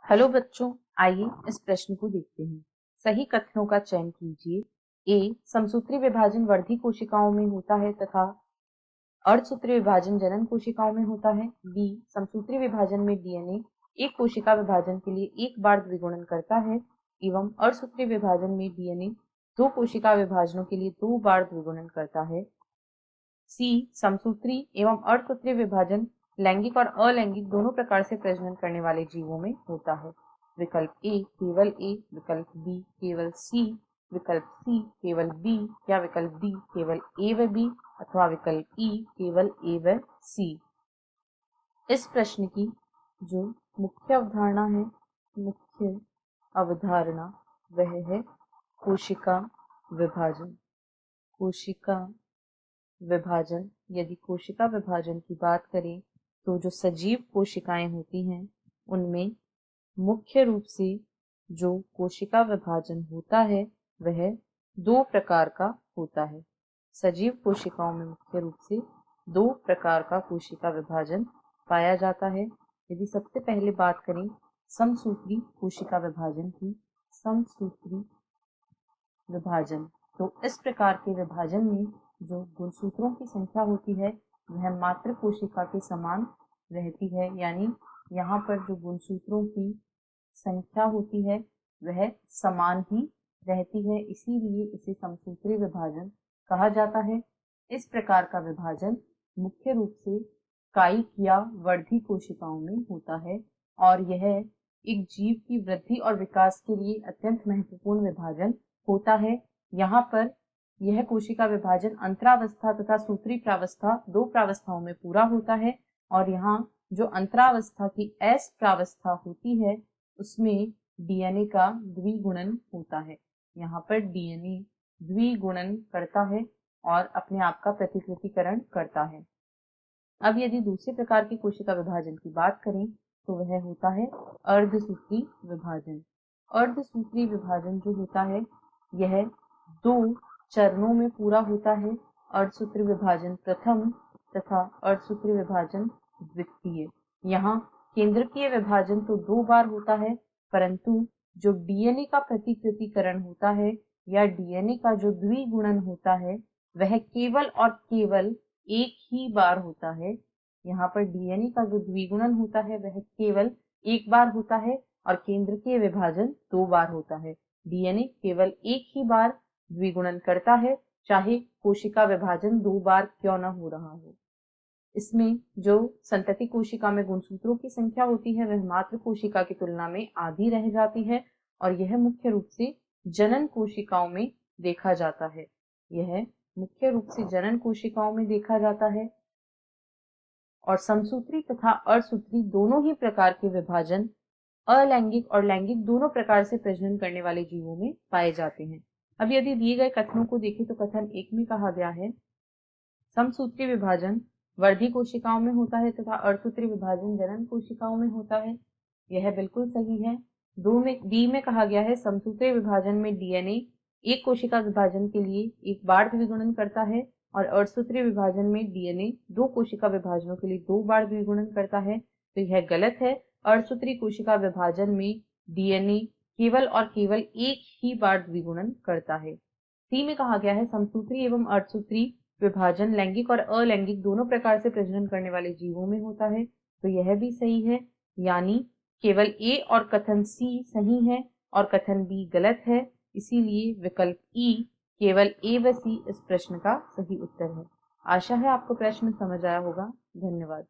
Hello बच्चों, आइए इस प्रश्न को देखते हैं। सही कथनों का चयन कीजिए। ए, समसूत्री विभाजन वर्धी कोशिकाओं में होता है तथा अर्धसूत्री विभाजन जनन कोशिकाओं में होता है। बी, समसूत्री विभाजन में डीएनए एक कोशिका विभाजन के लिए एक बार द्विगुणन करता है एवं अर्धसूत्री विभाजन में डीएनए दो कोशिका विभाजनों के लिए दो बार द्विगुणन करता है। सी, समसूत्री एवं अर्धसूत्री विभाजन लैंगिक और अलैंगिक दोनों प्रकार से प्रजनन करने वाले जीवों में होता है। विकल्प ए केवल ए, विकल्प बी केवल सी, विकल्प सी केवल बी, या विकल्प डी केवल ए व बी, अथवा विकल्प ई केवल ए व सी। इस प्रश्न की जो मुख्य अवधारणा है, मुख्य अवधारणा वह है कोशिका विभाजन। कोशिका विभाजन, यदि कोशिका विभाजन की बात करें तो जो सजीव कोशिकाएं होती हैं उनमें मुख्य रूप से जो कोशिका विभाजन होता है वह दो प्रकार का होता है। सजीव कोशिकाओं में मुख्य रूप से दो प्रकार का कोशिका विभाजन पाया जाता है। यदि सबसे पहले बात करें समसूत्री कोशिका विभाजन की, समसूत्री विभाजन, तो इस प्रकार के विभाजन में जो गुणसूत्रों की संख्या होती है वह मातृ कोशिका के समान रहती है, यानी यहाँ पर जो गुणसूत्रों की संख्या होती है वह समान ही रहती है, इसीलिए इसे समसूत्री विभाजन कहा जाता है। इस प्रकार का विभाजन मुख्य रूप से कायिक या वर्धी कोशिकाओं में होता है और यह एक जीव की वृद्धि और विकास के लिए अत्यंत महत्वपूर्ण विभाजन होता है। यहाँ पर यह कोशिका विभाजन अंतरावस्था तथा सूत्री प्रावस्था दो प्रावस्थाओं में पूरा होता है और यहाँ जो अंतरावस्था की एस प्रावस्था होती है उसमें डीएनए का द्विगुणन होता है। यहाँ पर डीएनए द्विगुणन करता है और अपने आप का प्रतिकृतिकरण करता है। अब यदि दूसरे प्रकार की कोशिका विभाजन की बात करें तो वह होता है अर्धसूत्री विभाजन। अर्धसूत्री विभाजन जो होता है यह दो चरणों में पूरा होता है। अर्धसूत्री विभाजन प्रथम तथा अर्धसूत्री विभाजन द्वितीय। यहाँ केंद्रकीय विभाजन तो दो बार होता है, परंतु जो डीएनए का प्रतिकृतिकरण होता है या डीएनए का जो द्विगुणन होता है वह केवल और केवल एक ही बार होता है। यहाँ पर डीएनए का जो द्विगुणन होता है वह केवल एक बार होता है और केंद्रकीय विभाजन दो बार होता है। डीएनए केवल एक ही बार द्विगुणन करता है, चाहे कोशिका विभाजन दो बार क्यों न हो रहा हो। इसमें जो संतति कोशिका में गुणसूत्रों की संख्या होती है वह मातृ कोशिका की तुलना में आधी रह जाती है और यह मुख्य रूप से जनन कोशिकाओं में देखा जाता है। यह मुख्य रूप से जनन कोशिकाओं में देखा जाता है और समसूत्री तथा अर्धसूत्री दोनों ही प्रकार के विभाजन अलैंगिक और लैंगिक दोनों प्रकार से प्रजनन करने वाले जीवों में पाए जाते हैं। अब यदि दिए गए कथनों को देखें तो कथन एक में कहा गया है समसूत्री विभाजन वर्धी कोशिकाओं में होता है तथा अर्धसूत्री विभाजन जनन कोशिकाओं में होता है। यह बिल्कुल सही है। बी में कहा गया है समसूत्री विभाजन में डीएनए एक कोशिका विभाजन के लिए एक बार द्विगुणन करता है और अर्धसूत्री विभाजन में डीएनए दो कोशिका विभाजनों के लिए दो बार द्विगुणन करता है, तो यह गलत है। अर्धसूत्री कोशिका विभाजन में डीएनए केवल और केवल एक ही बार द्विगुणन करता है। सी में कहा गया है समसूत्री एवं अर्धसूत्री विभाजन लैंगिक और अलैंगिक दोनों प्रकार से प्रजनन करने वाले जीवों में होता है, तो यह भी सही है, यानी केवल ए और कथन सी सही है और कथन बी गलत है, इसीलिए विकल्प ई केवल ए व सी इस प्रश्न का सही उत्तर है। आशा है आपको प्रश्न समझ आया होगा। धन्यवाद।